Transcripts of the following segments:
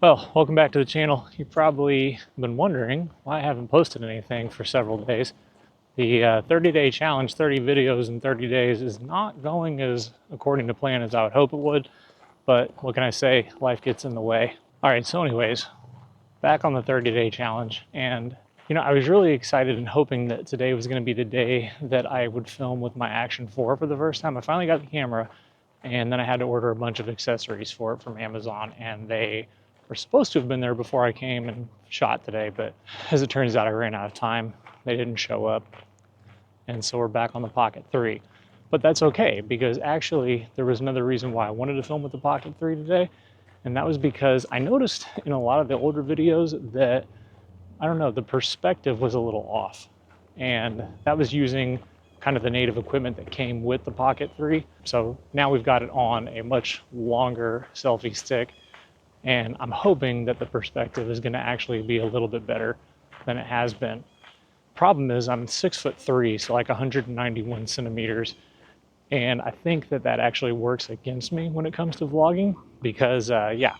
Well, welcome back to the channel. You've probably been wondering why I haven't posted anything for several days. The 30-day challenge, 30 videos in 30 days, is not going as according to plan as I would hope it would, but what can I say? Life gets in the way. All right, so anyways, back on the 30-day challenge, and I was really excited and hoping that today was going to be the day that I would film with my Action 4 for the first time. I finally got the camera, and then I had to order a bunch of accessories for it from Amazon, and they were supposed to have been there before I came and shot today, but as it turns out, I ran out of time. They didn't show up, and so we're back on the Pocket 3. But that's okay, because actually there was another reason why I wanted to film with the Pocket 3 today, and that was because I noticed in a lot of the older videos that, I don't know, the perspective was a little off, and that was using kind of the native equipment that came with the Pocket 3. So now we've got it on a much longer selfie stick, and I'm hoping that the perspective is going to actually be a little bit better than it has been. Problem is I'm 6'3", so like 191 centimeters, and I think that that actually works against me when it comes to vlogging because yeah,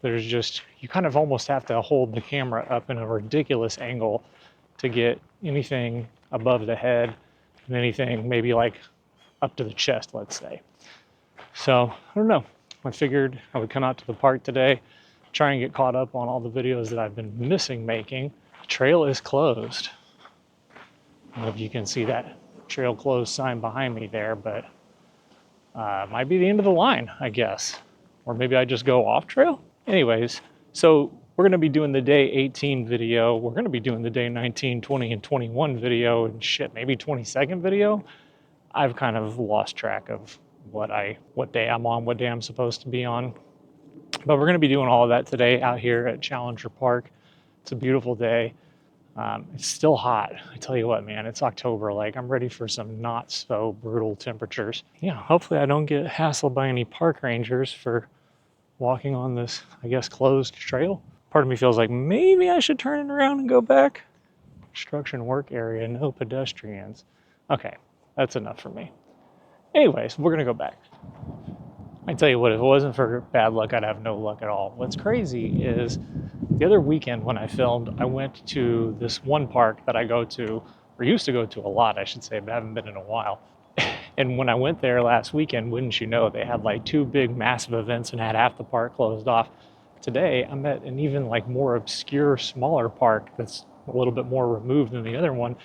there's just, you kind of almost have to hold the camera up in a ridiculous angle to get anything above the head and anything maybe like up to the chest, let's say. So I don't know. I figured I would come out to the park today, try and get caught up on all the videos that I've been missing making. The trail is closed. I don't know if you can see that trail closed sign behind me there, but might be the end of the line, I guess. Or maybe I just go off trail. Anyways, so we're going to be doing the day 18 video. We're going to be doing the day 19, 20, and 21 video, and shit, maybe 22nd video. I've kind of lost track of what day I'm on, what day I'm supposed to be on. But we're going to be doing all of that today out here at Challenger Park. It's a beautiful day. It's still hot. I tell you what, man, it's October. Like, I'm ready for some not so brutal temperatures. Yeah, hopefully I don't get hassled by any park rangers for walking on this, I guess, closed trail. Part of me feels like maybe I should turn it around and go back. Construction work area, no pedestrians. Okay, that's enough for me. Anyways, we're gonna go back. I tell you what, if it wasn't for bad luck, I'd have no luck at all. What's crazy is the other weekend when I filmed, I went to this one park that I go to, or used to go to a lot, I should say, but I haven't been in a while. And when I went there last weekend, wouldn't you know, they had like two big massive events and had half the park closed off. Today, I'm at an even like more obscure, smaller park that's a little bit more removed than the other one.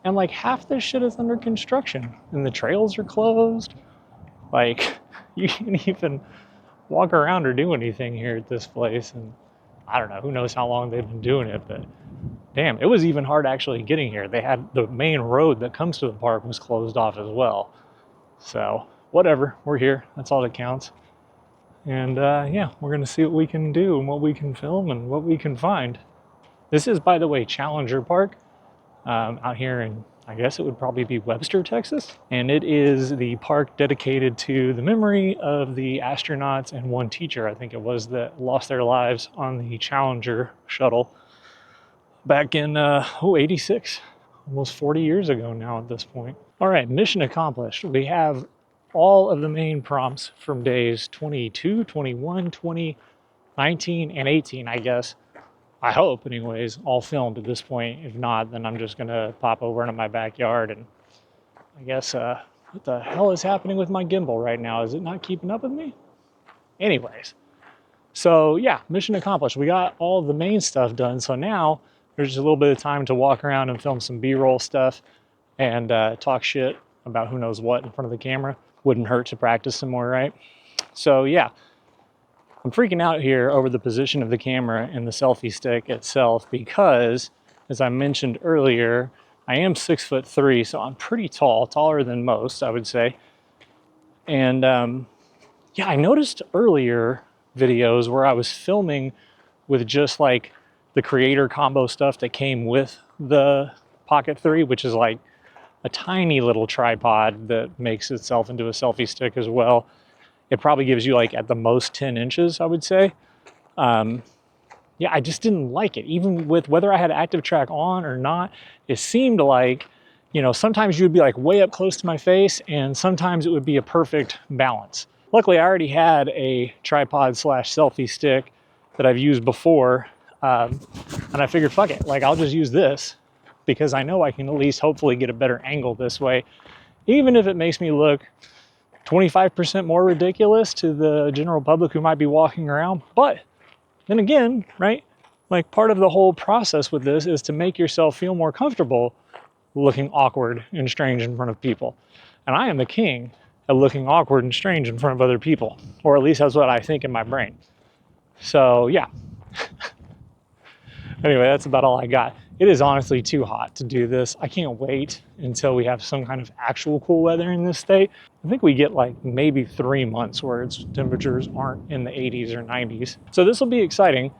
And like half this shit is under construction and the trails are closed. Like, you can't even walk around or do anything here at this place. And I don't know, who knows how long they've been doing it, but damn, it was even hard actually getting here. They had the main road that comes to the park was closed off as well. So whatever, we're here. That's all that counts. And yeah, we're gonna see what we can do and what we can film and what we can find. This is, by the way, Challenger Park. Out here in, I guess it would probably be Webster, Texas. And it is the park dedicated to the memory of the astronauts and one teacher, I think it was, that lost their lives on the Challenger shuttle back in 86, almost 40 years ago now at this point. All right, mission accomplished. We have all of the main prompts from days 22, 21, 20, 19, and 18, I guess. I hope, anyways, all filmed at this point. If not, then I'm just gonna pop over into my backyard and I guess, what the hell is happening with my gimbal right now? Is it not keeping up with me? Anyways, so yeah, mission accomplished. We got all the main stuff done. So now there's just a little bit of time to walk around and film some B-roll stuff and talk shit about who knows what in front of the camera. Wouldn't hurt to practice some more, right? So yeah. I'm freaking out here over the position of the camera and the selfie stick itself because, as I mentioned earlier, I am 6'3", so I'm pretty tall, taller than most, I would say. And yeah, I noticed earlier videos where I was filming with just like the creator combo stuff that came with the Pocket 3, which is like a tiny little tripod that makes itself into a selfie stick as well. It probably gives you like at the most 10 inches, I would say. Yeah, I just didn't like it. Even with whether I had active track on or not, it seemed like, sometimes you would be like way up close to my face and sometimes it would be a perfect balance. Luckily, I already had a tripod slash selfie stick that I've used before. And I figured, fuck it, like I'll just use this because I know I can at least hopefully get a better angle this way, even if it makes me look 25% more ridiculous to the general public who might be walking around. But then again, right, like part of the whole process with this is to make yourself feel more comfortable looking awkward and strange in front of people. And I am the king at looking awkward and strange in front of other people, or at least that's what I think in my brain. So yeah. Anyway, that's about all I got. It is honestly too hot to do this. I can't wait until we have some kind of actual cool weather in this state. I think we get like maybe 3 months where its temperatures aren't in the 80s or 90s. So this will be exciting.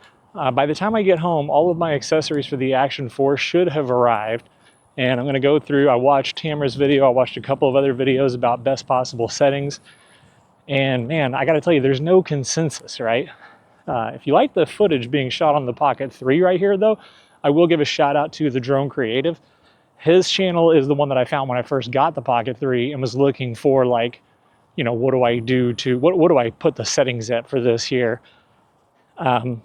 By the time I get home, all of my accessories for the Action 4 should have arrived. And I'm gonna go through, I watched Tamara's video, I watched a couple of other videos about best possible settings. And man, I gotta tell you, there's no consensus, right? If you like the footage being shot on the Pocket 3 right here though, I will give a shout out to the Drone Creative. His channel is the one that I found when I first got the Pocket 3 and was looking for like, you know, what do I do to, what do I put the settings at for this here?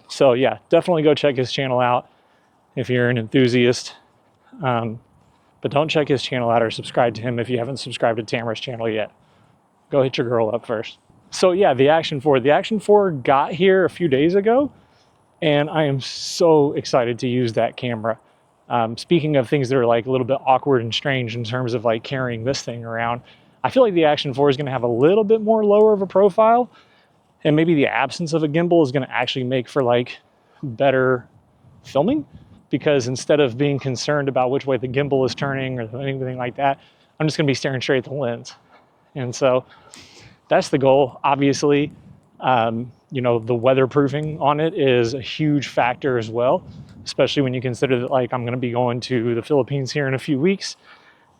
So yeah, definitely go check his channel out if you're an enthusiast. But don't check his channel out or subscribe to him if you haven't subscribed to Tamara's channel yet. Go hit your girl up first. So yeah, the Action 4. The Action 4 got here a few days ago, and I am so excited to use that camera. Speaking of things that are like a little bit awkward and strange in terms of like carrying this thing around, I feel like the Action 4 is going to have a little bit more lower of a profile, and maybe the absence of a gimbal is going to actually make for like better filming, because instead of being concerned about which way the gimbal is turning or anything like that, I'm just going to be staring straight at the lens. And so that's the goal. Obviously, you know, the weatherproofing on it is a huge factor as well, especially when you consider that like I'm going to be going to the Philippines here in a few weeks,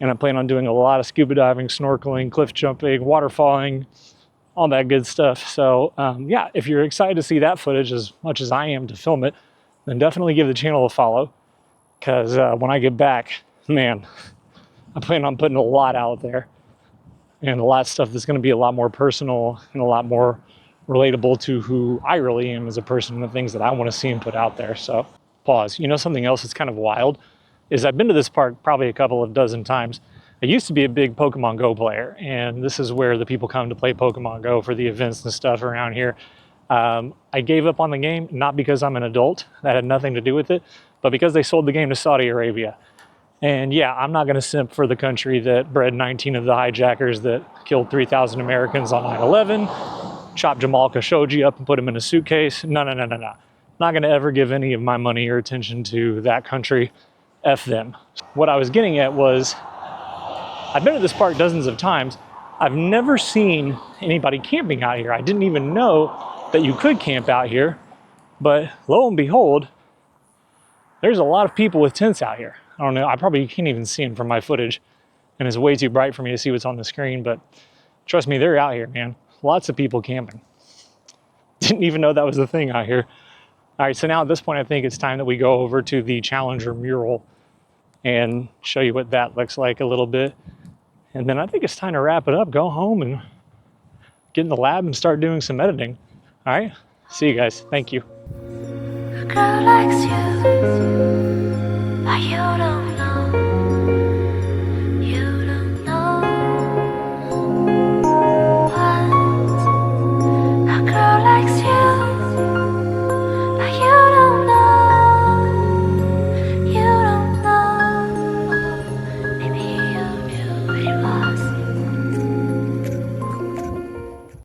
and I plan on doing a lot of scuba diving, snorkeling, cliff jumping, waterfalling, all that good stuff. So yeah, if you're excited to see that footage as much as I am to film it, then definitely give the channel a follow, because when I get back, man, I plan on putting a lot out there, and a lot of stuff that's going to be a lot more personal and a lot more relatable to who I really am as a person and the things that I want to see and put out there. So pause. You know, something else that's kind of wild is I've been to this park probably a couple of dozen times. I used to be a big Pokemon Go player, and this is where the people come to play Pokemon Go for the events and stuff around here. I gave up on the game, not because I'm an adult, that had nothing to do with it, but because they sold the game to Saudi Arabia. And yeah, I'm not gonna simp for the country that bred 19 of the hijackers that killed 3,000 Americans on 9/11, chopped Jamal Khashoggi up and put him in a suitcase. No. Not gonna ever give any of my money or attention to that country. F them. What I was getting at was, I've been to this park dozens of times. I've never seen anybody camping out here. I didn't even know that you could camp out here, but lo and behold, there's a lot of people with tents out here. I don't know, I probably can't even see them from my footage, and it's way too bright for me to see what's on the screen, but trust me, they're out here, man. Lots of people camping. Didn't even know that was a thing out here. All right, so now at this point, I think it's time that we go over to the Challenger mural and show you what that looks like a little bit. And then I think it's time to wrap it up, go home and get in the lab and start doing some editing. All right, see you guys. Thank you. A girl likes you, but you don't